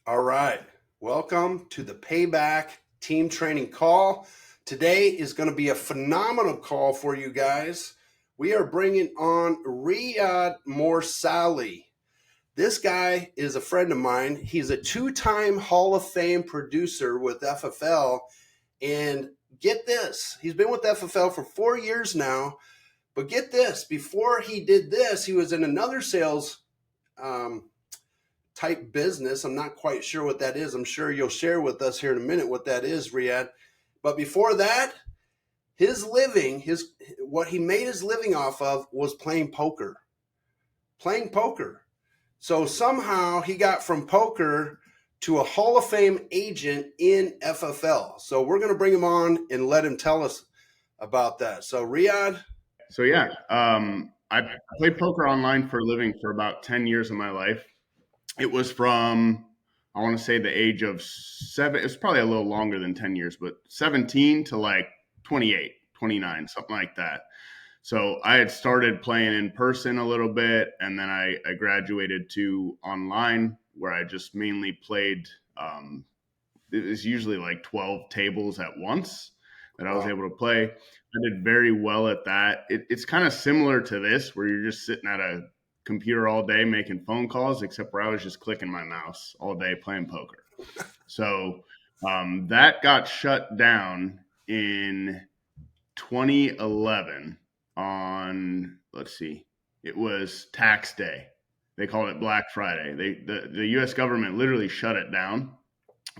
All right. Welcome to the Payback Team Training Call. Today is going to be a phenomenal call for you guys. We are bringing on Riyad Morsali. This guy is a friend of mine. He's a two-time Hall of Fame producer with FFL. And get this, he's been with FFL for 4 years now. But get this, before he did this, he was in another sales type business. I'm not quite sure what that is. I'm sure you'll share with us here in a minute what that is, Riyad. But before that, what he made his living off of was playing poker. Playing poker. So somehow he got from poker to a Hall of Fame agent in FFL. So we're going to bring him on and let him tell us about that. So Riyad. I played poker online for a living for about 10 years of my life. It was from, I want to say the age of 7, it's probably a little longer than 10 years, but 17 to like 28, 29, something like that. So I had started playing in person a little bit, and then I graduated to online where I just mainly played. It was usually like 12 tables at once that I was able to play. I did very well at that. It's kind of similar to this, where you're just sitting at a computer all day making phone calls, except where I was just clicking my mouse all day playing poker. So that got shut down in 2011 on, let's see, it was tax day. They called it Black Friday. The U.S. government literally shut it down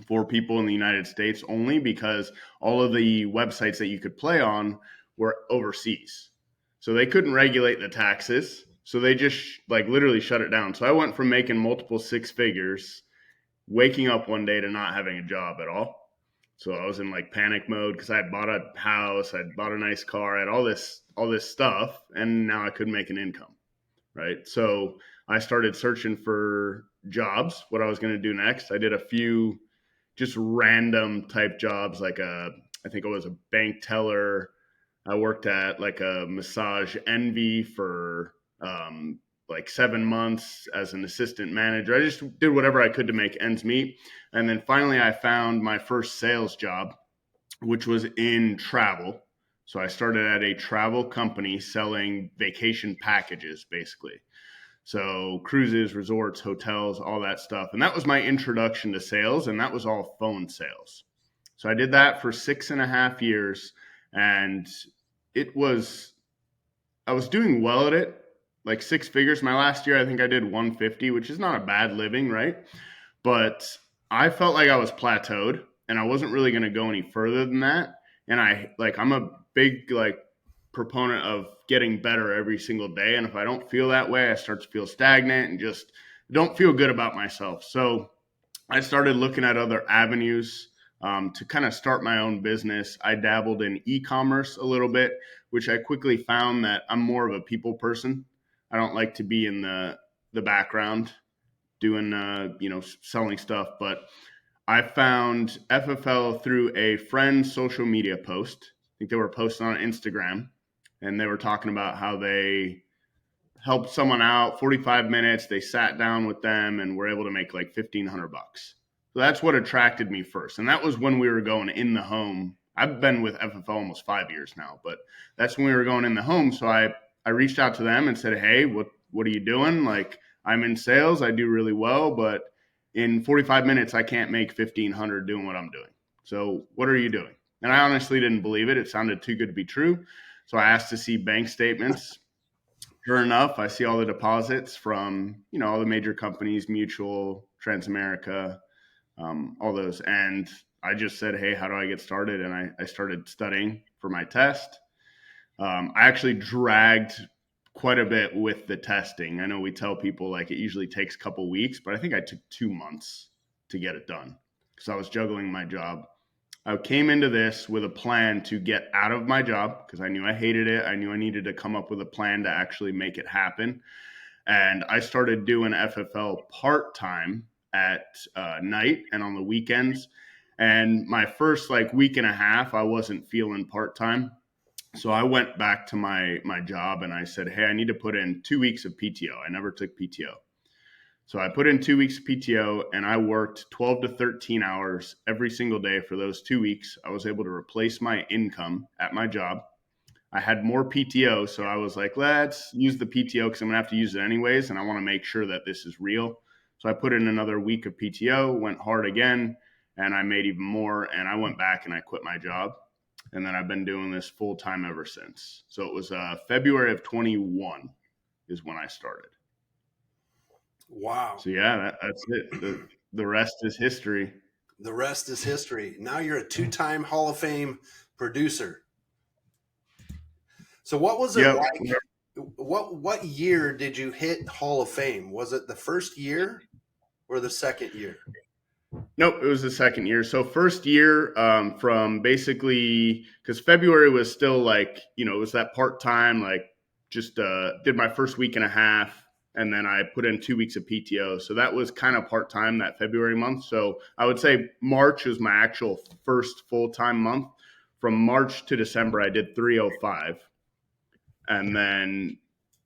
for people in the United States only because all of the websites that you could play on were overseas. So they couldn't regulate the taxes. So they just like literally shut it down. So I went from making multiple six figures, waking up one day to not having a job at all. So I was in like panic mode because I had bought a house, I'd bought a nice car, I had all this stuff, and now I couldn't make an income. Right. So I started searching for jobs, what I was going to do next. I did a few just random type jobs, I think it was a bank teller. I worked at like a massage envy for like 7 months as an assistant manager. I just did whatever I could to make ends meet. And then finally I found my first sales job, which was in travel. So I started at a travel company selling vacation packages, basically. So cruises, resorts, hotels, all that stuff. And that was my introduction to sales, and that was all phone sales. So I did that for 6.5 years, and it was, I was doing well at it, like six figures. My last year, I think I did 150, which is not a bad living, right? But I felt like I was plateaued and I wasn't really going to go any further than that. And I'm a big proponent of getting better every single day. And if I don't feel that way, I start to feel stagnant and just don't feel good about myself. So I started looking at other avenues to kind of start my own business. I dabbled in e-commerce a little bit, which I quickly found that I'm more of a people person. I don't like to be in the background doing selling stuff, but I found FFL through a friend's social media post. I think they were posting on Instagram, and they were talking about how they helped someone out 45 minutes. They sat down with them and were able to make like $1,500. So that's what attracted me first. And that was when we were going in the home. I've been with FFL almost 5 years now, but that's when we were going in the home. So I reached out to them and said, hey, what are you doing? Like, I'm in sales. I do really well, but in 45 minutes, I can't make 1,500 doing what I'm doing. So what are you doing? And I honestly didn't believe it. It sounded too good to be true. So I asked to see bank statements. Sure enough, I see all the deposits from, all the major companies, Mutual, Transamerica, all those. And I just said, hey, how do I get started? And I started studying for my test. I actually dragged quite a bit with the testing. I know we tell people like it usually takes a couple weeks, but I think I took 2 months to get it done because I was juggling my job. I came into this with a plan to get out of my job because I knew I hated it. I knew I needed to come up with a plan to actually make it happen. And I started doing FFL part-time at night and on the weekends. And my first week and a half, I wasn't feeling part-time. So I went back to my job and I said, hey, I need to put in 2 weeks of PTO. I never took PTO. So I put in 2 weeks of PTO and I worked 12 to 13 hours every single day for those 2 weeks. I was able to replace my income at my job. I had more PTO, so I was like, let's use the PTO because I'm going to have to use it anyways, and I want to make sure that this is real. So I put in another week of PTO, went hard again, and I made even more, and I went back and I quit my job. And then I've been doing this full time ever since. So it was February of 21 is when I started. Wow. So yeah, that's it. The rest is history. The rest is history. Now you're a two-time Hall of Fame producer. So what was it Yep. like? What year did you hit Hall of Fame? Was it the first year or the second year? Nope, it was the second year. So first year, from basically because February was still like it was that part time, like just did my first week and a half, and then I put in 2 weeks of PTO. So that was kind of part time that February month. So I would say March was my actual first full time month. From March to December, I did 305, and then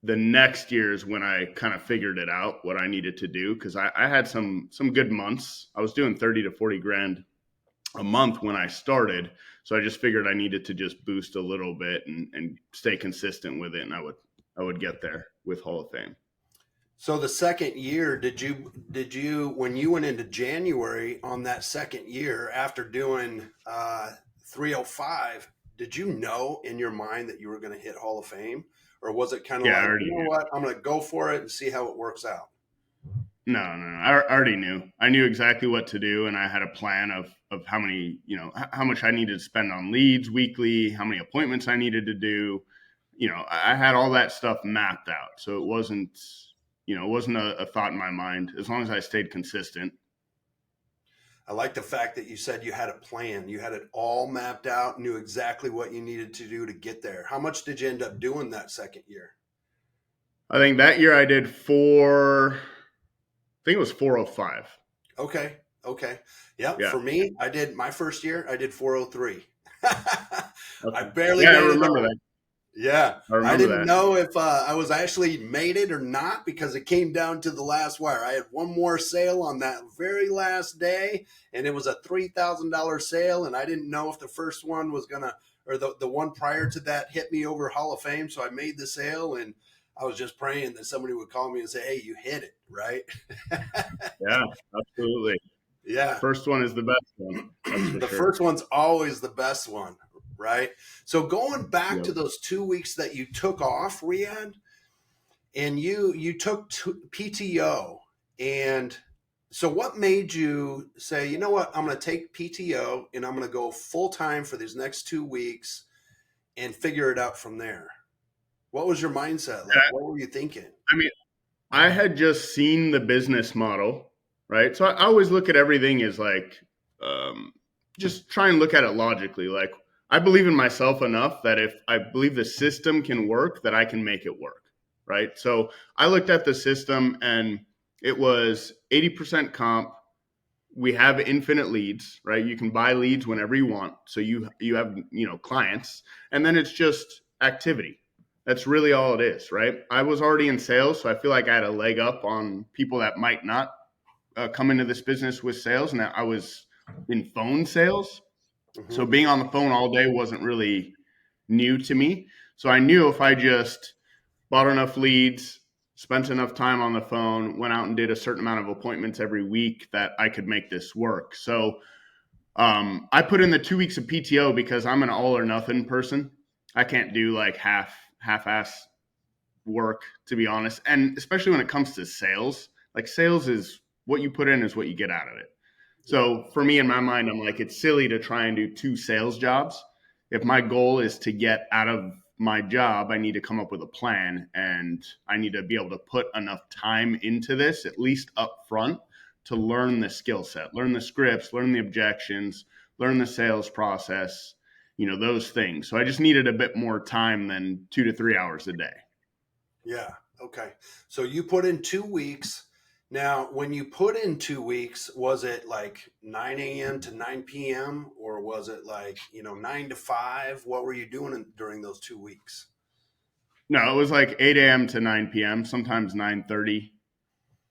the next year is when I kind of figured it out what I needed to do because I had some good months. I was doing 30 to 40 grand a month when I started. So I just figured I needed to just boost a little bit and stay consistent with it. And I would get there with Hall of Fame. So the second year, did you when you went into January on that second year after doing 305, did you know in your mind that you were going to hit Hall of Fame? Or was it kind of Yeah, I like, already you know knew. what, I'm going to go for it and see how it works out? No. I already knew. I knew exactly what to do, and I had a plan of how many, how much I needed to spend on leads weekly, how many appointments I needed to do. I had all that stuff mapped out, so it wasn't a thought in my mind as long as I stayed consistent. I like the fact that you said you had a plan. You had it all mapped out, knew exactly what you needed to do to get there. How much did you end up doing that second year? I think that year I did I think it was 405. Okay. Okay. Yep. Yeah. For me, I did my first year, I did 403. I Okay. barely Yeah, I made it remember over. that. Yeah. I I remember didn't that. know if I was actually made it or not because it came down to the last wire. I had one more sale on that very last day, and it was a $3,000 sale. And I didn't know if the first one was going to, or the one prior to that hit me over Hall of Fame. So I made the sale, and I was just praying that somebody would call me and say, "Hey, you hit it," right? Yeah, absolutely. Yeah. First one is the best one. That's for The sure. first one's always the best one, right? So going back Yep. to those 2 weeks that you took off, Riyadh, and you took PTO, and so what made you say, you know what, I'm going to take PTO and I'm going to go full time for these next 2 weeks and figure it out from there? What was your mindset like? What were you thinking? I mean, I had just seen the business model, right? So I always look at everything as like, um, just try and look at it logically. Like, I believe in myself enough that if I believe the system can work, that I can make it work, right? So I looked at the system and it was 80% comp. We have infinite leads, right? You can buy leads whenever you want. So you have, clients, and then it's just activity. That's really all it is, right? I was already in sales, so I feel like I had a leg up on people that might not come into this business with sales, and I was in phone sales. So Hmm. being on the phone all day wasn't really new to me. So I knew if I just bought enough leads, spent enough time on the phone, went out and did a certain amount of appointments every week that I could make this work. So I put in the 2 weeks of PTO because I'm an all or nothing person. I can't do like half-ass work, to be honest. And especially when it comes to sales, like sales is what you put in is what you get out of it. Yeah. So for me in my mind, I'm like, it's silly to try and do two sales jobs. If my goal is to get out of my job, I need to come up with a plan and I need to be able to put enough time into this, at least up front, to learn the skill set, learn the scripts, learn the objections, learn the sales process, those things. So I just needed a bit more time than 2 to 3 hours a day. Yeah. Okay. So you put in 2 weeks. Now, when you put in 2 weeks, was it like 9 a.m. to 9 p.m. or was it like, 9 to 5? What were you doing during those 2 weeks? No, it was like 8 a.m. to 9 p.m., sometimes 9:30.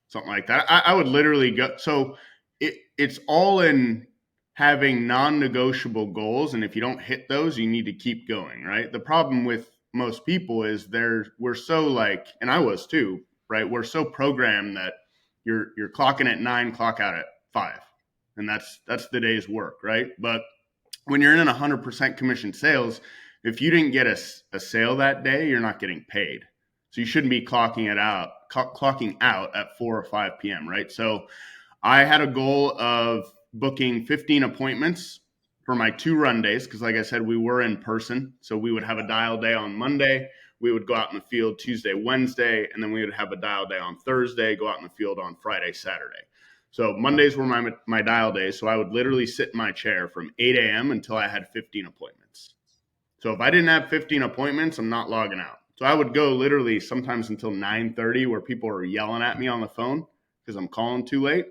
something like that. I would literally go. So it's all in having non-negotiable goals, and if you don't hit those, you need to keep going, right? The problem with most people is we're so like, and I was too, right? We're so programmed that you're clocking at 9, clock out at 5, and that's the day's work, right? But when you're in 100% commission sales, if you didn't get a sale that day, you're not getting paid. So you shouldn't be clocking out at 4 or 5 p.m., right? So I had a goal of booking 15 appointments for my 2 run days because, like I said, we were in person. So we would have a dial day on Monday. We would go out in the field Tuesday, Wednesday, and then we would have a dial day on Thursday, go out in the field on Friday, Saturday. So Mondays were my dial days. So I would literally sit in my chair from 8 a.m. until I had 15 appointments. So if I didn't have 15 appointments, I'm not logging out. So I would go literally sometimes until 9:30 where people are yelling at me on the phone because I'm calling too late.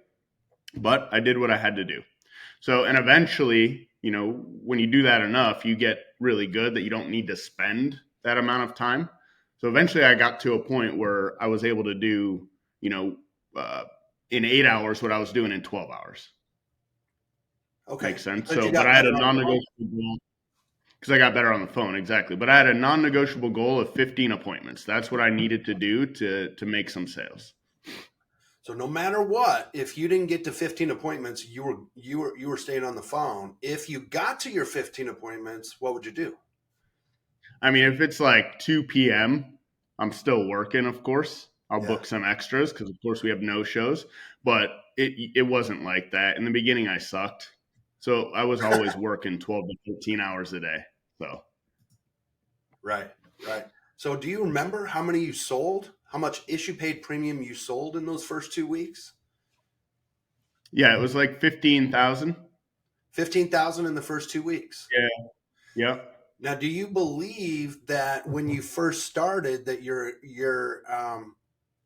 But I did what I had to do. So, and eventually, when you do that enough, you get really good that you don't need to spend that amount of time. So eventually I got to a point where I was able to do, in 8 hours what I was doing in 12 hours. Okay. Makes sense. Because you So, but got I had better a on the phone. non-negotiable goal because I got better on the phone. Exactly. But I had a non-negotiable goal of 15 appointments. That's what I needed to do to make some sales. So no matter what, if you didn't get to 15 appointments, you were staying on the phone. If you got to your 15 appointments, what would you do? I mean, if it's like 2 p.m., I'm still working, of course. I'll Yeah. book some extras because, of course, we have no shows. But it wasn't like that. In the beginning, I sucked. So I was always working 12 to 13 hours a day. So, Right. So do you remember how many you sold? How much issue paid premium you sold in those first 2 weeks? yeah, it was like 15,000. 15,000 in the first 2 weeks. Yeah. Yep. Now, do you believe that when you first started that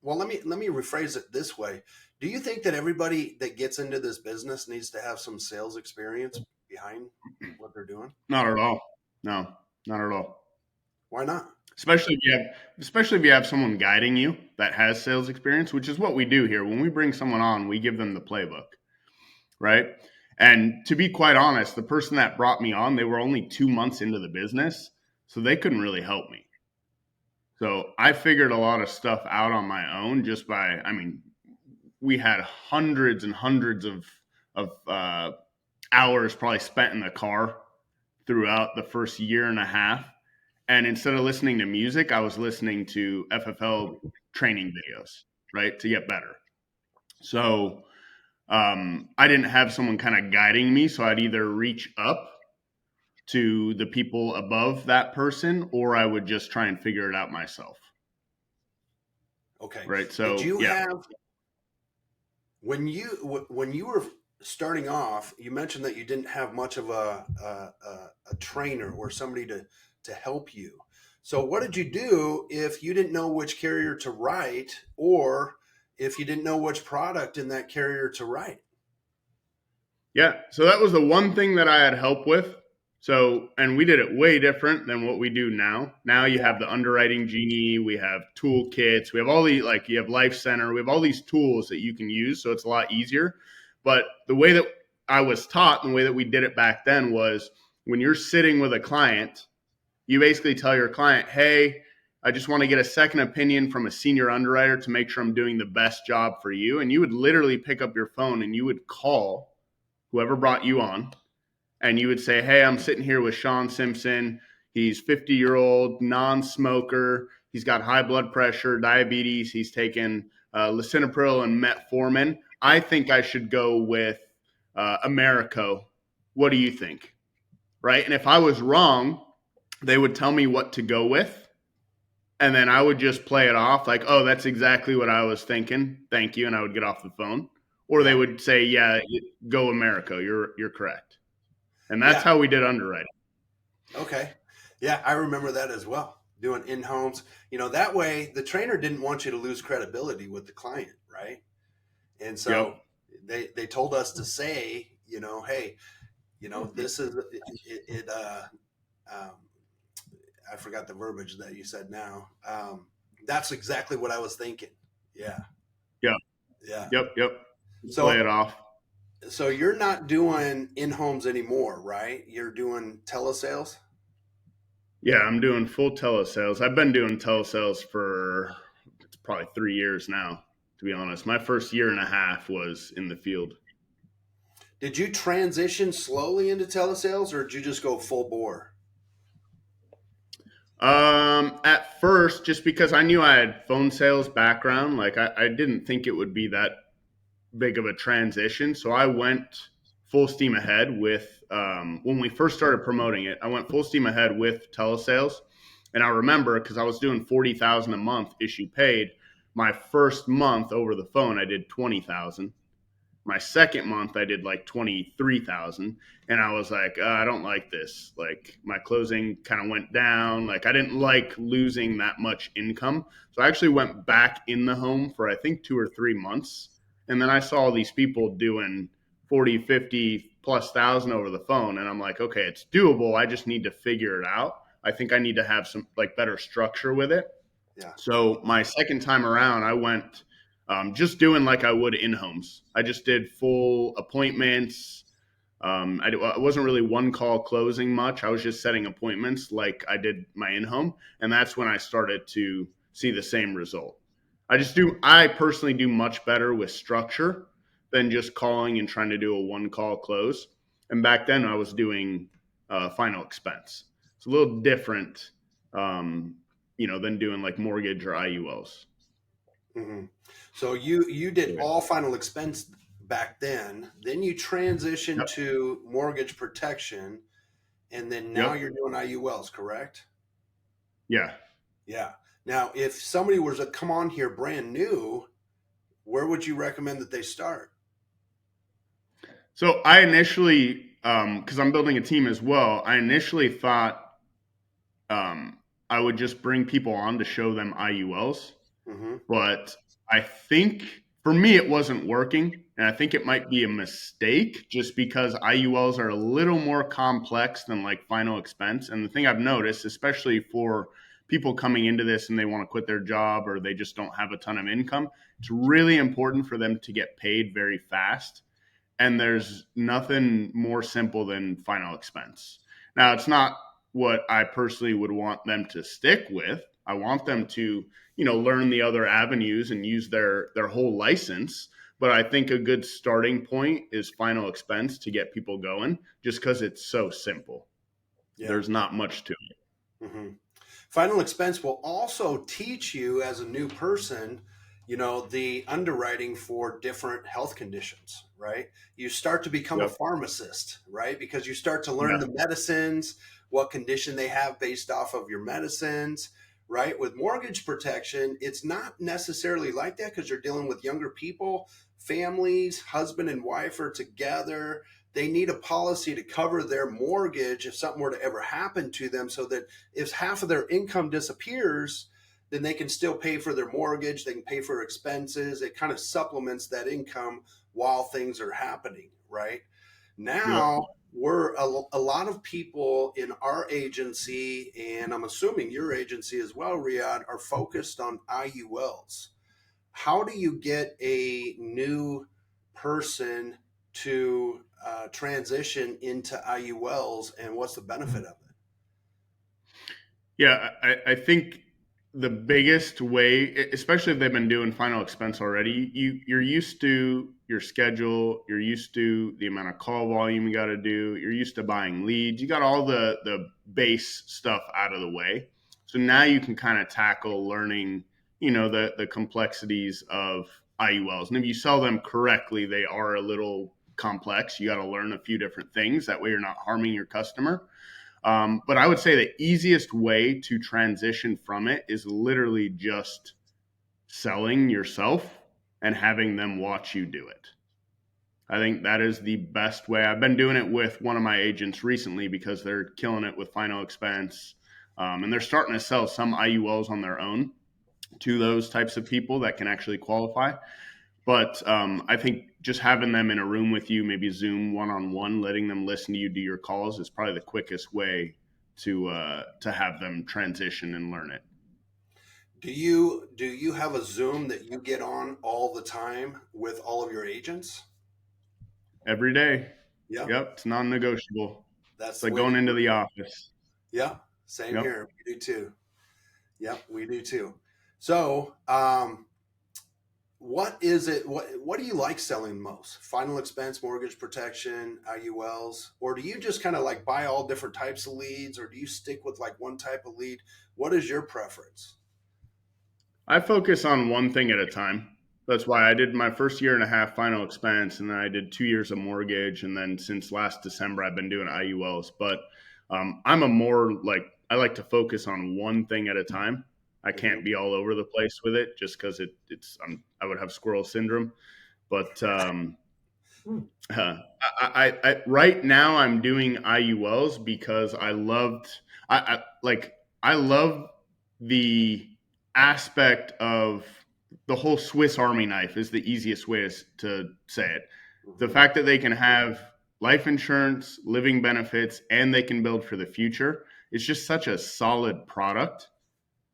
well, let me rephrase it this way. Do you think that everybody that gets into this business needs to have some sales experience behind what they're doing? Not at all. No, not at all. Why not? Especially if you have someone guiding you that has sales experience, which is what we do here. When we bring someone on, we give them the playbook, right? And to be quite honest, the person that brought me on, they were only 2 months into the business, so they couldn't really help me. So I figured a lot of stuff out on my own just by, I mean, we had hundreds and hundreds of hours probably spent in the car throughout the first year and a half. And instead of listening to music, I was listening to FFL training videos, right, to get better. So I didn't have someone kind of guiding me. So I'd either reach up to the people above that person or I would just try and figure it out myself. Okay. Right. Did So, you yeah. have when you were starting off? You mentioned that you didn't have much of a trainer or somebody to help you. So what did you do if you didn't know which carrier to write, or if you didn't know which product in that carrier to write? Yeah. So that was the one thing that I had help with. So, and we did it way different than what we do now. Now you Yeah. have the underwriting genie, we have toolkits, we have all the, like, you have Life Center, we have all these tools that you can use. So it's a lot easier. But the way that I was taught and the way that we did it back then was when you're sitting with a client, you basically tell your client, hey, I just want to get a second opinion from a senior underwriter to make sure I'm doing the best job for you. And you would literally pick up your phone and you would call whoever brought you on, and you would say, hey, I'm sitting here with Sean Simpson. He's 50-year-old, non-smoker. He's got high blood pressure, diabetes. He's taken lisinopril and metformin. I think I should go with Americo. What do you think? Right? And if I was wrong, they would tell me what to go with. And then I would just play it off like, oh, that's exactly what I was thinking. Thank you. And I would get off the phone. Or they Yeah. would say, yeah, go Americo. You're correct. And that's Yeah. how we did underwriting. Okay. Yeah, I remember that as well. Doing in homes, that way the trainer didn't want you to lose credibility with the client, right? And Yep. so they told us to say, hey, this is um, I forgot the verbiage that you said now. That's exactly what I was thinking. Yeah. Yeah. Yeah. Yep. Just play So it off. so you're not doing in-homes anymore, right? You're doing telesales? Yeah, I'm doing full telesales. I've been doing telesales for it's probably 3 years now, to be honest. My first year and a half was in the field. Did you transition slowly into telesales or did you just go full bore? At first, just because I knew I had phone sales background, like I didn't think it would be that big of a transition. So I went full steam ahead with when we first started promoting it. I went full steam ahead with telesales, and I remember because I was doing 40,000 a month issue paid. My first month over the phone, I did 20,000. My second month I did like 23,000, and I was like, I don't like this. Like my closing kind of went down. Like I didn't like losing that much income. So I actually went back in the home for I think 2 or 3 months. And then I saw these people doing 40, 50 plus thousand over the phone. And I'm like, okay, it's doable. I just need to figure it out. I think I need to have some like better structure with it. Yeah. So my second time around, I went just doing like I would in homes. I just did full appointments. I wasn't really one call closing much. I was just setting appointments like I did my in home, and that's when I started to see the same result. I personally do much better with structure than just calling and trying to do a one call close. And back then, I was doing final expense. It's a little different, um, than doing like mortgage or IULs. Hmm. So you did Yep. all final expense back then you transitioned to mortgage protection, and then now Yep. you're doing IULs, correct? Yeah. Yeah. Now, if somebody was to come on here brand new, where would you recommend that they start? So I initially, because I'm building a team as well, I initially thought um, I would just bring people on to show them IULs. Hmm. But I think for me, it wasn't working. And I think it might be a mistake just because IULs are a little more complex than like final expense. And the thing I've noticed, especially for people coming into this and they want to quit their job or they just don't have a ton of income, it's really important for them to get paid very fast, and there's nothing more simple than final expense. Now, it's not what I personally would want them to stick with. I want them to, learn the other avenues and use their whole license. But I think a good starting point is final expense to get people going, just because it's so simple. Yeah. There's not much to it. Hmm. Final expense will also teach you as a new person, the underwriting for different health conditions, right? You start to become a Yep. pharmacist, right? Because you start to learn Yeah. the medicines, what condition they have based off of your medicines, right? With mortgage protection, it's not necessarily like that because you're dealing with younger people, families, husband and wife are together. They need a policy to cover their mortgage if something were to ever happen to them, so that if half of their income disappears, then they can still pay for their mortgage, they can pay for expenses. It kind of supplements that income while things are happening, right? Yep. Now, we're a lot of people in our agency, and I'm assuming your agency as well, Riyadh, are focused on IULs. How do you get a new person to transition into IULs, and what's the benefit of it? Yeah, I think the biggest way, especially if they've been doing final expense already, you're used to your schedule, you're used to the amount of call volume you got to do, you're used to buying leads, you got all the base stuff out of the way. So now you can kind of tackle learning, the complexities of IULs. And if you sell them correctly, they are a little complex. You got to learn a few different things. That way, you're not harming your customer. But I would say the easiest way to transition from it is literally just selling yourself and having them watch you do it. I think that is the best way. I've been doing it with one of my agents recently because they're killing it with final expense. And they're starting to sell some IULs on their own to those types of people that can actually qualify. But I think just having them in a room with you, maybe Zoom one on one, letting them listen to you do your calls is probably the quickest way to have them transition and learn it. Do you have a Zoom that you get on all the time with all of your agents? Every day. Yeah, Yep, it's non-negotiable. that's It's the like way to going into do it. the office. Yeah, same Yep. here. We do too. Yep, we do too. So, what is it? What do you like selling most? Final expense mortgage protection, IULs, or do you just kind of like buy all different types of leads, or do you stick with like one type of lead? What is your preference? I focus on one thing at a time. That's why I did my first year and a half final expense, and then I did 2 years of mortgage, and then since last December I've been doing IULs. But I'm a more like I like to focus on one thing at a time. I Hmm. can't be all over the place with it just because I would have squirrel syndrome. But uh, right now I'm doing IULs because I love the aspect of the whole Swiss Army knife is the easiest way to say it. The Hmm. fact that they can have life insurance, living benefits, and they can build for the future is just such a solid product,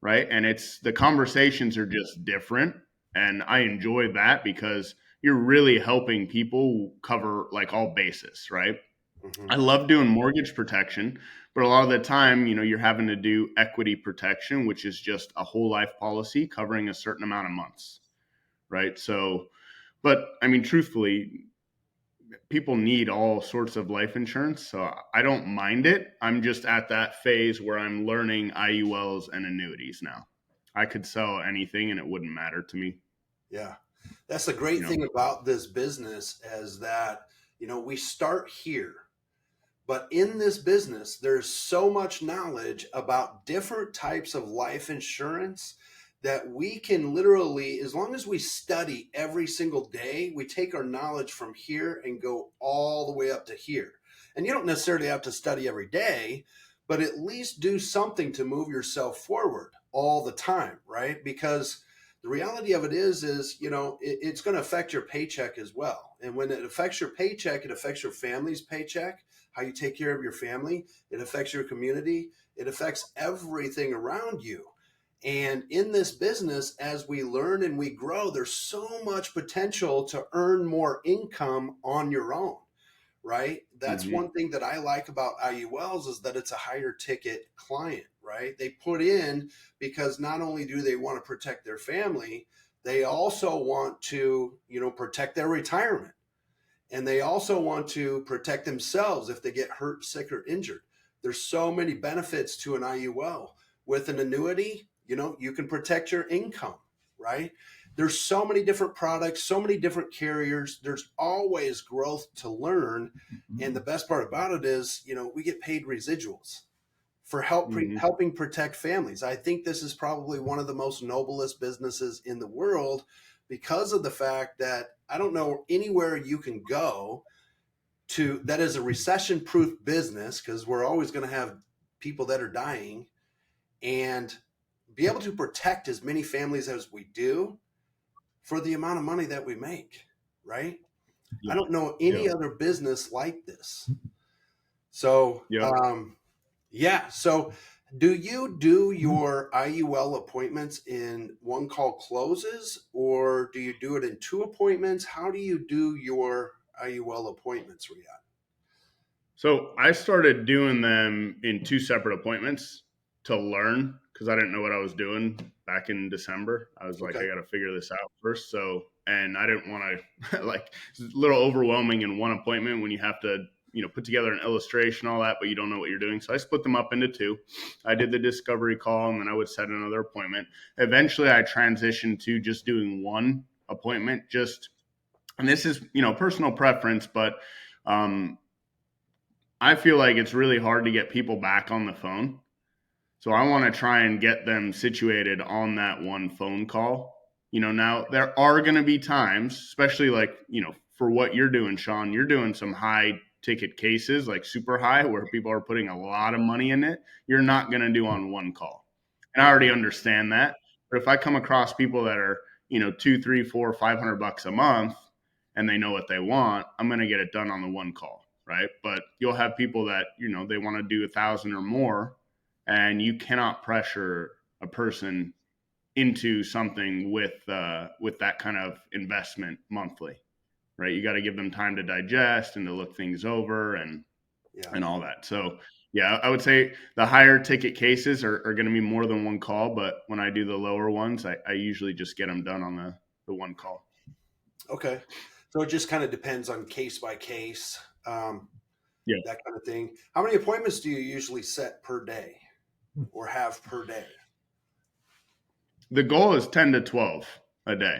right? And it's the conversations are just different. And I enjoy that because you're really helping people cover like all bases, right? Hmm. I love doing mortgage protection, but a lot of the time, you're having to do equity protection, which is just a whole life policy covering a certain amount of months, right? So, but I mean, truthfully, people need all sorts of life insurance, so I don't mind it. I'm just at that phase where I'm learning IULs and annuities now. I could sell anything and it wouldn't matter to me, Yeah. That's the you great know. thing about this business is that, we start here. But in this business, there's so much knowledge about different types of life insurance that we can literally, as long as we study every single day, we take our knowledge from here and go all the way up to here. And you don't necessarily have to study every day, but at least do something to move yourself forward all the time, right? Because the reality of it is it's going to affect your paycheck as well. And when it affects your paycheck, it affects your family's paycheck, how you take care of your family. It affects your community. It affects everything around you. And in this business, as we learn and we grow, there's so much potential to earn more income on your own, right? That's Hmm. one thing that I like about IULs is that it's a higher ticket client, right? They put in because not only do they want to protect their family, they also want to, protect their retirement, and they also want to protect themselves if they get hurt, sick, or injured. There's so many benefits to an IUL. With an annuity, you can protect your income, right? There's so many different products, so many different carriers. There's always growth to learn. And the best part about it is, we get paid residuals for Hmm. helping protect families. I think this is probably one of the most noblest businesses in the world because of the fact that I don't know anywhere you can go to that is a recession proof business, because we're always going to have people that are dying, and be able to protect as many families as we do for the amount of money that we make, right? I Yep. don't know any Yep. other business like this. So, Yep. yeah. So, do you do your IUL appointments in one call closes, or do you do it in two appointments? How do you do your IUL appointments, Riyadh? So I started doing them in two separate appointments to learn because I didn't know what I was doing back in December. I was like, Okay. I got to figure this out first. So, and I didn't want to like it's a little overwhelming in one appointment when you have to, put together an illustration, all that, but you don't know what you're doing. So I split them up into two. I did the discovery call and then I would set another appointment. Eventually I transitioned to just doing one appointment, and this is, personal preference, but um, I feel like it's really hard to get people back on the phone. So I want to try and get them situated on that one phone call. Now there are going to be times, especially like, for what you're doing, Sean, you're doing some high ticket cases, like super high, where people are putting a lot of money in it. You're not going to do on one call. And I already Mhm. understand that. But if I come across people that are, two, three, four, $500 a month and they know what they want, I'm going to get it done on the one call. Right. But you'll have people that, they want to do 1,000 or more, and you cannot pressure a person into something with that kind of investment monthly, right? You got to give them time to digest and to look things over Yeah. and all that. So yeah, I would say the higher ticket cases are going to be more than one call, but when I do the lower ones, I usually just get them done on the one call. Okay. So it just kind of depends on case by case, Yeah. that kind of thing. How many appointments do you usually set per day or have per day? The goal is 10 to 12 a day,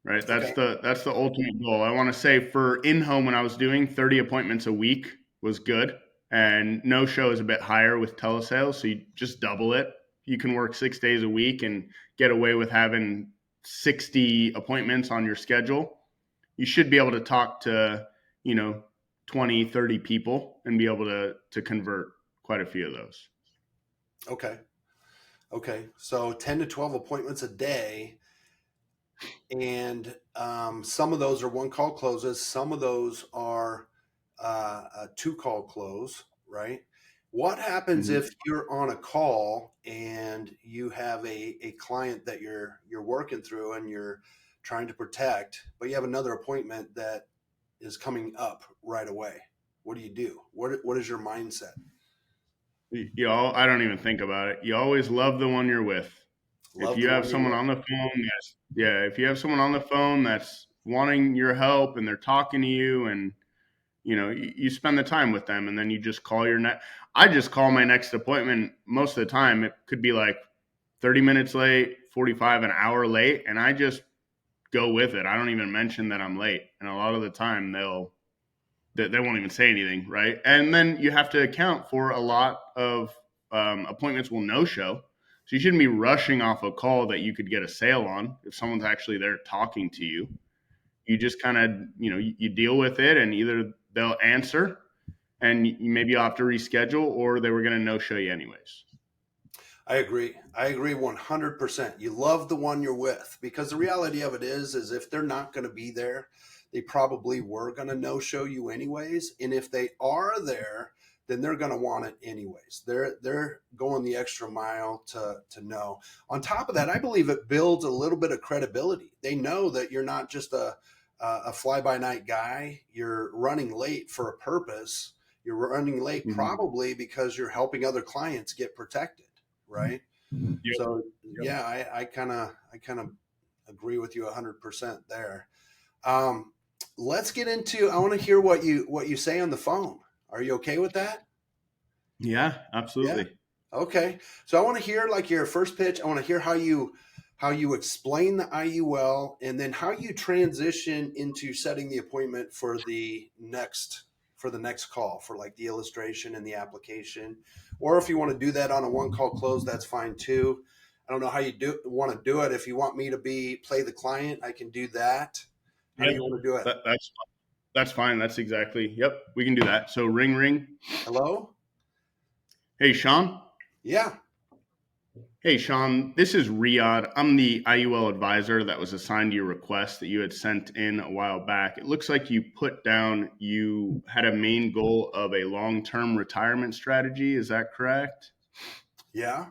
right? That's Okay. the ultimate goal. I want to say for in-home, when I was doing 30 appointments a week was good, and no show is a bit higher with telesales, so you just double it. You can work 6 days a week and get away with having 60 appointments on your schedule. You should be able to talk to, 20, 30 people and be able to convert quite a few of those. Okay. Okay. So 10 to 12 appointments a day. And some of those are one call closes, some of those are a two call close, right? What happens Mhm. if you're on a call and you have a client that you're working through and you're trying to protect, but you have another appointment that is coming up right away? What do you do? What is your mindset? I don't even think about it. You always love the one you're with. If Love you the have one you're someone with. on the phone if you have someone on the phone that's wanting your help and they're talking to you and you spend the time with them, and then you just call I just call my next appointment. Most of the time it could be like 30 minutes late, 45, an hour late, and I just go with it. I don't even mention that I'm late. And a lot of the time they won't even say anything, right? And then you have to account for a lot of appointments will no show. So you shouldn't be rushing off a call that you could get a sale on if someone's actually there talking to you. You just kind of, you deal with it, and either they'll answer and maybe you'll have to reschedule, or they were going to no show you anyways. I agree. I agree 100%. You love the one you're with because the reality of it is if they're not going to be there, they probably were going to no show you anyways. And if they are there, then they're going to want it anyways. They're going the extra mile to know. On top of that, I believe it builds a little bit of credibility. They know that you're not just a fly by night guy. You're running late for a purpose. You're running late Mm-hmm. probably because you're helping other clients get protected, right? Yep. So Yep. yeah, I kind of agree with you 100% there. Um, let's get into. I want to hear what you say on the phone. Are you okay with that? Yeah, Yeah. absolutely. Okay. So I want to hear like your first pitch. I want to hear how you explain the IUL and then how you transition into setting the appointment for the next call for like the illustration and the application. Or if you want to do that on a one call close, that's fine too. I don't know how you want to do it. If you want me to play the client, I can do that. How do Yeah, you want to do it? that's fine. That's exactly. Yep, we can do that. So ring ring. Hello? Hey, Sean. Yeah. Hey, Sean, this is Riyadh. I'm the IUL advisor that was assigned to your request that you had sent in a while back. It looks like you put down you had a main goal of a long term retirement strategy. Is that correct? Yeah.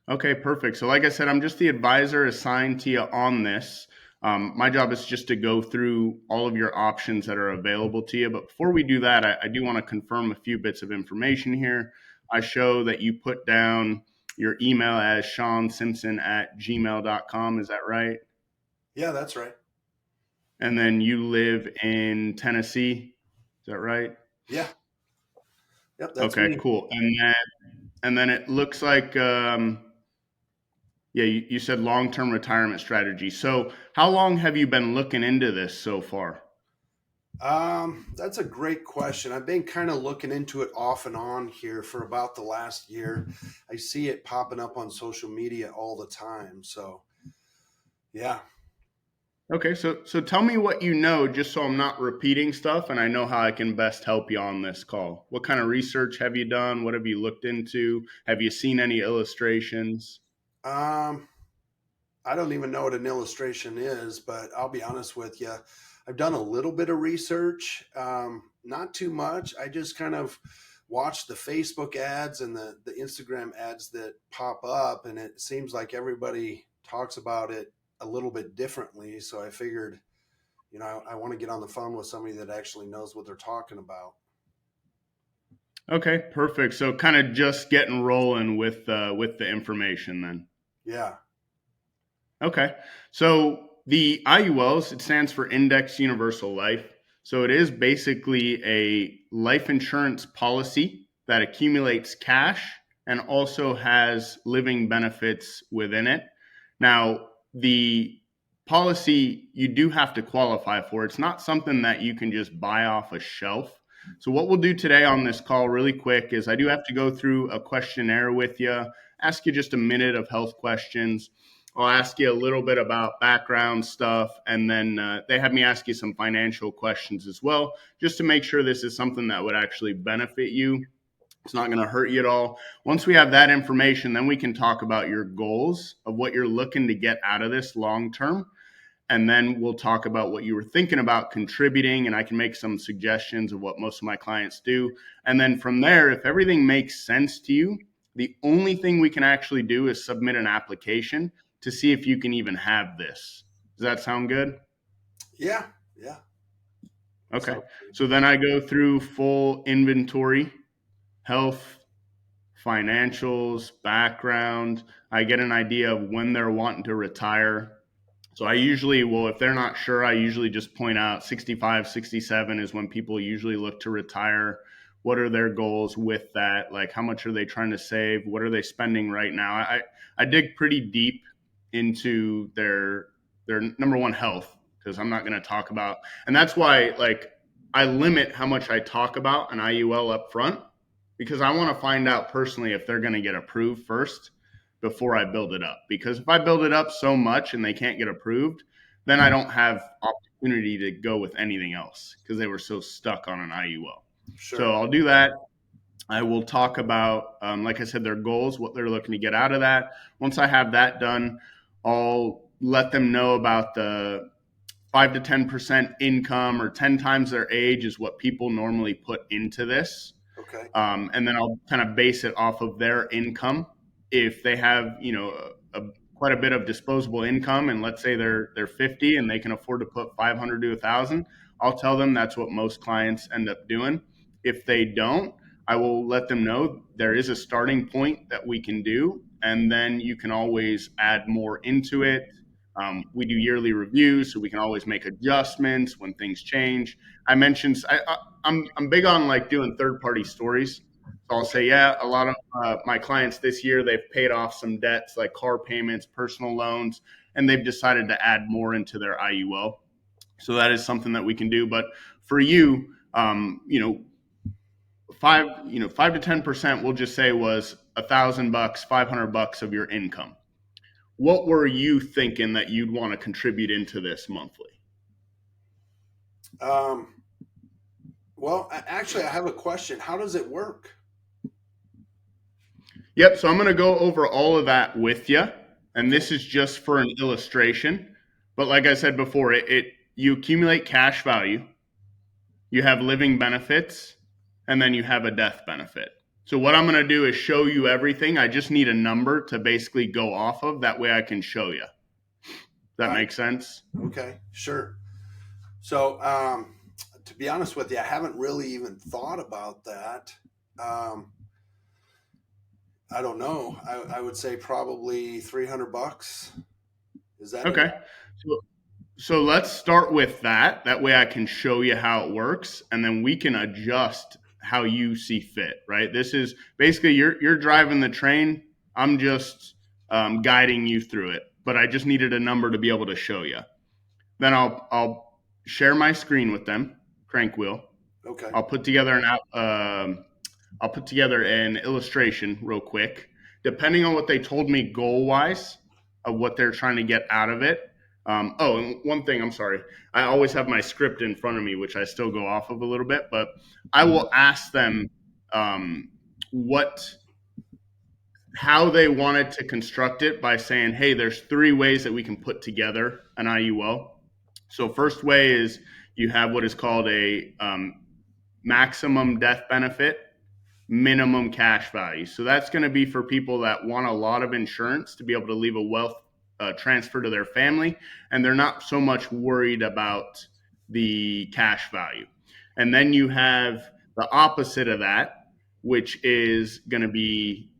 Okay, perfect. So, like I said, I'm just the advisor assigned to you on this. My job is just to go through all of your options that are available to you. But before we do that, I do want to confirm a few bits of information here. I show that you put down your email as seansimpson@gmail.com. Is that right? Yeah, that's right. And then you live in Tennessee. Is that right? Yeah. Yep, that's Okay, me. cool. And then it looks like yeah, you said long-term retirement strategy. So, how long have you been looking into this so far? That's a great question. I've been kind of looking into it off and on here for about the last year. I see it popping up on social media all the time. So, yeah. Okay, so tell me what you know, just so I'm not repeating stuff, and I know how I can best help you on this call. What kind of research have you done? What have you looked into? Have you seen any illustrations? Um, I don't even know what an illustration is, but I'll be honest with you. I've done a little bit of research, not too much. I just kind of watch the Facebook ads and the Instagram ads that pop up, and it seems like everybody talks about it a little bit differently. So I figured, I want to get on the phone with somebody that actually knows what they're talking about. Okay, perfect. So kind of just getting rolling with the information then. Yeah. Okay. So the IULs, it stands for Index Universal Life. So it is basically a life insurance policy that accumulates cash and also has living benefits within it. Now, the policy you do have to qualify for. It's not something that you can just buy off a shelf. So what we'll do today on this call really quick is I do have to go through a questionnaire with you, ask you just a minute of health questions. I'll ask you a little bit about background stuff, and then they have me ask you some financial questions as well, just to make sure this is something that would actually benefit you. It's not going to hurt you at all. Once we have that information, then we can talk about your goals of what you're looking to get out of this long term. And then we'll talk about what you were thinking about contributing, and I can make some suggestions of what most of my clients do. And then from there, if everything makes sense to you, the only thing we can actually do is submit an application to see if you can even have this. Does that sound good? Yeah. Yeah. Okay. So, So then I go through full inventory, health, financials, background. I get an idea of when they're wanting to retire. So I usually, well, if they're not sure, I usually just point out 65, 67 is when people usually look to retire. What are their goals with that? Like, how much are they trying to save? What are they spending right now? I dig pretty deep into their number one, health, because I'm not going to talk about, and that's why like I limit how much I talk about an IUL up front, because I want to find out personally if they're going to get approved first before I build it up. Because if I build it up so much and they can't get approved, then I don't have opportunity to go with anything else because they were so stuck on an IUL. So sure. I'll do that. I will talk about, like I said, their goals, what they're looking to get out of that. Once I have that done, I'll let them know about the 5 to 10% income, or 10 times their age is what people normally put into this. Okay. And then I'll kind of base it off of their income. If they have, quite a bit of disposable income, and let's say they're 50 and they can afford to put 500 to 1,000, I'll tell them that's what most clients end up doing. If they don't, I will let them know there is a starting point that we can do, and then you can always add more into it. We do yearly reviews, so we can always make adjustments when things change. I mentioned I'm big on like doing third party stories. So I'll Okay. say, yeah, a lot of my clients this year, they've paid off some debts like car payments, personal loans, and they've decided to add more into their IUL. So that is something that we can do. But for you, 5 to 10%, we'll just say was $1,000, $500 of your income. What were you thinking that you'd want to contribute into this monthly? Um, well, actually, I have a question. How does it work? Yep. So I'm going to go over all of that with you. And Okay. this is just for an illustration. But like I said before, you accumulate cash value, you have living benefits, and then you have a death benefit. So what I'm going to do is show you everything. I just need a number to basically go off of. That way I can show you. That I makes sense? Okay. Sure. So, to be honest with you, I haven't really even thought about that. Um, I don't know. I would say probably $300. Is that enough? Okay. So So let's start with that. That way I can show you how it works, and then we can adjust how you see fit, right? This is basically you're driving the train. I'm just guiding you through it, but I just needed a number to be able to show you. Then I'll share my screen with them, crank wheel. Okay. I'll put together I'll put together an illustration real quick, depending on what they told me goal wise of what they're trying to get out of it. And one thing, I'm sorry, I always have my script in front of me, which I still go off of a little bit, but I will ask them what how they wanted to construct it by saying, hey, there's 3 ways that we can put together an IUL. So first way is you have what is called a maximum death benefit. minimum cash value. So that's going to be for people that want a lot of insurance to be able to leave a wealth transfer to their family, and they're not so much worried about the cash value. And then you have the opposite of that, which is going to be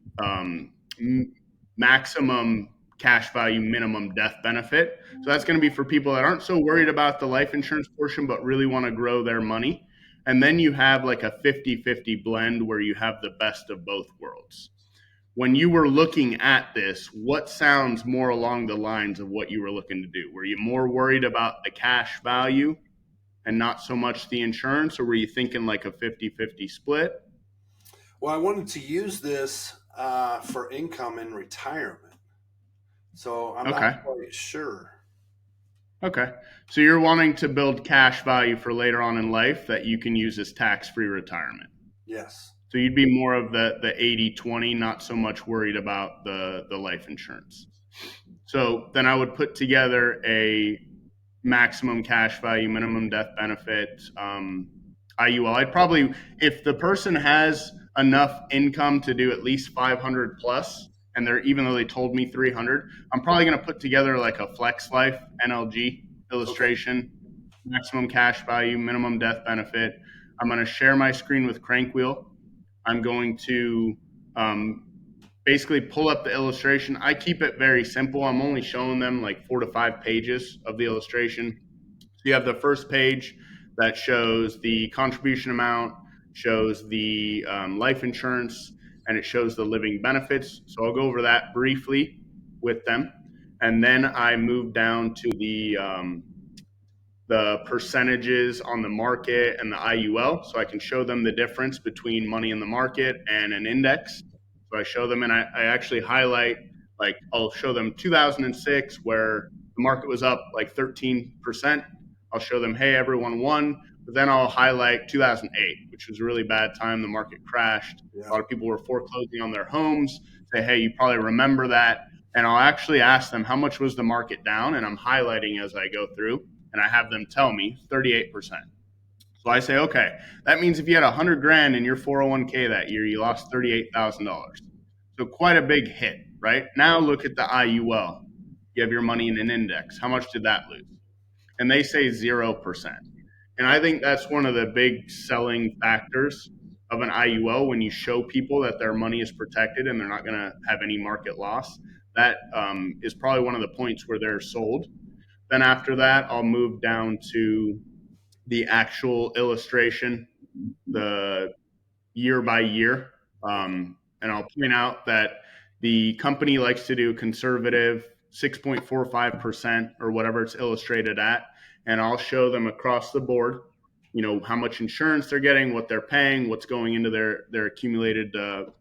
maximum cash value, minimum death benefit. So that's going to be for people that aren't so worried about the life insurance portion, but really want to grow their money. And then you have like a 50-50 blend where you have the best of both worlds. When you were looking at this, what sounds more along the lines of what you were looking to do? Were you more worried about the cash value and not so much the insurance, or were you thinking like a 50-50 split? Well, I wanted to use this for income in retirement, so I'm not Okay. quite sure. Okay. So you're wanting to build cash value for later on in life that you can use as tax-free retirement. Yes. So you'd be more of the 80-20, not so much worried about the life insurance. So then I would put together a maximum cash value, minimum death benefit, IUL. I'd probably, if the person has enough income to do at least 500 plus, and they're, even though they told me 300, I'm probably going to put together like a Flex Life NLG Okay. illustration, maximum cash value, minimum death benefit. I'm going to share my screen with Crankwheel. I'm going to um, basically pull up the illustration. I keep it very simple. I'm only showing them like 4 to 5 pages of the illustration. So you have the first page that shows the contribution amount, shows the life insurance, and it shows the living benefits. So I'll go over that briefly with them. And then I move down to the percentages on the market and the IUL, so I can show them the difference between money in the market and an index. So I show them, and I actually highlight, like I'll show them 2006 where the market was up like 13%. I'll show them, hey, everyone won. But then I'll highlight 2008, which was a really bad time. The market crashed. A Yeah. lot of people were foreclosing on their homes. Say, hey, you probably remember that. And I'll actually ask them, how much was the market down? And I'm highlighting as I go through, and I have them tell me 38%. So I say, okay, that means if you had 100 grand in your 401k that year, you lost $38,000. So quite a big hit, right? Now look at the IUL. You have your money in an index. How much did that lose? And they say 0%. And I think that's one of the big selling factors of an IUL when you show people that their money is protected and they're not going to have any market loss. That is probably one of the points where they're sold. Then after that, I'll move down to the actual illustration, the year by year. And I'll point out that the company likes to do conservative 6.45% or whatever it's illustrated at. And I'll show them across the board, how much insurance they're getting, what they're paying, what's going into their accumulated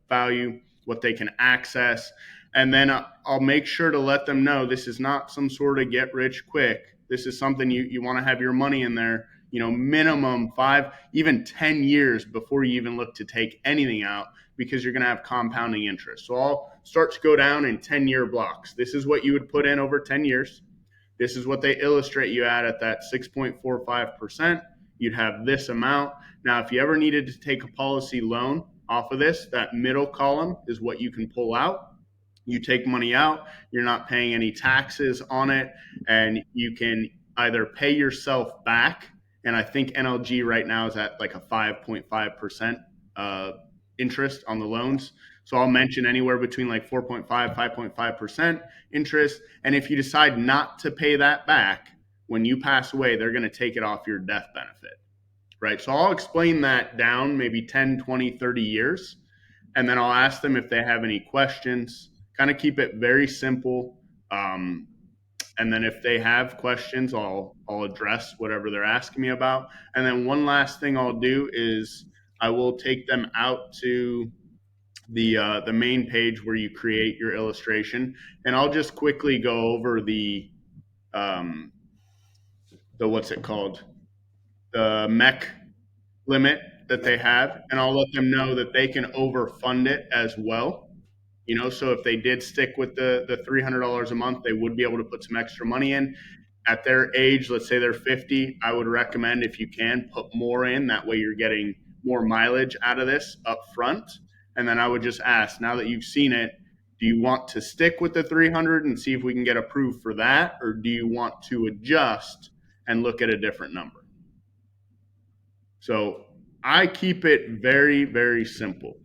value, what they can access. And then I'll make sure to let them know this is not some sort of get rich quick. This is something you want to have your money in there, minimum 5, even 10 years before you even look to take anything out, because you're going to have compounding interest. So I'll start to go down in 10-year blocks. This is what you would put in over 10 years. This is what they illustrate you at that 6.45%. You'd have this amount. Now, if you ever needed to take a policy loan off of this, that middle column is what you can pull out. You take money out, you're not paying any taxes on it, and you can either pay yourself back. And I think NLG right now is at like a 5.5% interest on the loans. So I'll mention anywhere between like 4.5, 5.5% interest. And if you decide not to pay that back, when you pass away, they're going to take it off your death benefit, right? So I'll explain that down maybe 10, 20, 30 years. And then I'll ask them if they have any questions, kind of keep it very simple. And then if they have questions, I'll address whatever they're asking me about. And then one last thing I'll do is I will take them out to the main page where you create your illustration, and I'll just quickly go over the what's it called, the MEC limit that they have, and I'll let them know that they can overfund it as well. So if they did stick with the $300 a month, they would be able to put some extra money in. At their age, let's say they're 50, I would recommend, if you can, put more in. That way you're getting more mileage out of this up front. And then I would just ask, now that you've seen it, do you want to stick with the 300 and see if we can get approved for that? Or do you want to adjust and look at a different number? So I keep it very, very simple.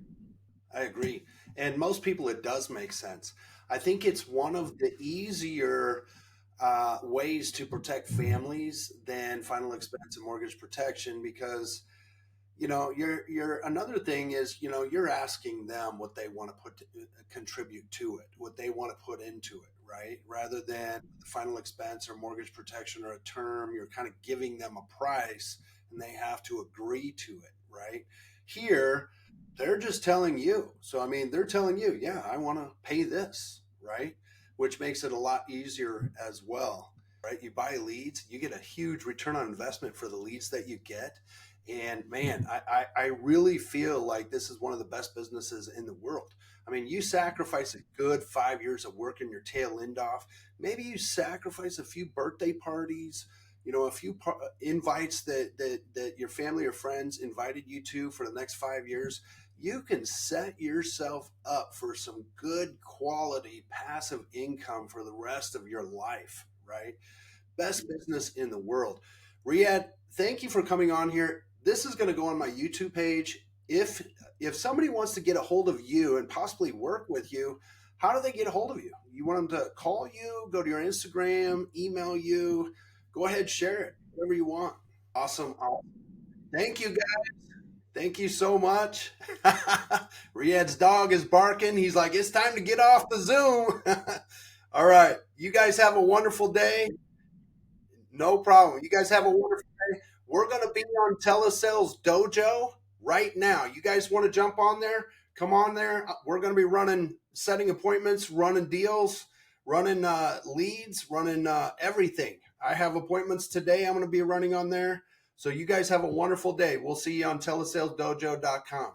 I agree. And most people, it does make sense. I think it's one of the easier ways to protect families than final expense and mortgage protection because you're another thing is you're asking them what they want to contribute to it, what they want to put into it, right? Rather than the final expense or mortgage protection or a term, you're kind of giving them a price and they have to agree to it, right? Here they're just telling you. So I mean, they're telling you, yeah, I want to pay this, right? Which makes it a lot easier as well, right? You buy leads, you get a huge return on investment for the leads that you get. And man, I really feel like this is one of the best businesses in the world. I mean, you sacrifice a good 5 years of working your tail end off. Maybe you sacrifice a few birthday parties, a few invites that your family or friends invited you to for the next 5 years. You can set yourself up for some good quality passive income for the rest of your life, right? Best business in the world. Riyadh, thank you for coming on here. This is going to go on my YouTube page. If somebody wants to get a hold of you and possibly work with you, how do they get a hold of you? You want them to call you, go to your Instagram, email you? Go ahead, share it, whatever you want. Awesome. Thank you, guys. Thank you so much. Riyadh's dog is barking. He's like, it's time to get off the Zoom. All right. You guys have a wonderful day. No problem. You guys have a wonderful day. We're going to be on Telesales Dojo right now. You guys want to jump on there? Come on there. We're going to be setting appointments, running deals, running leads, running everything. I have appointments today. I'm going to be running on there. So you guys have a wonderful day. We'll see you on telesalesdojo.com.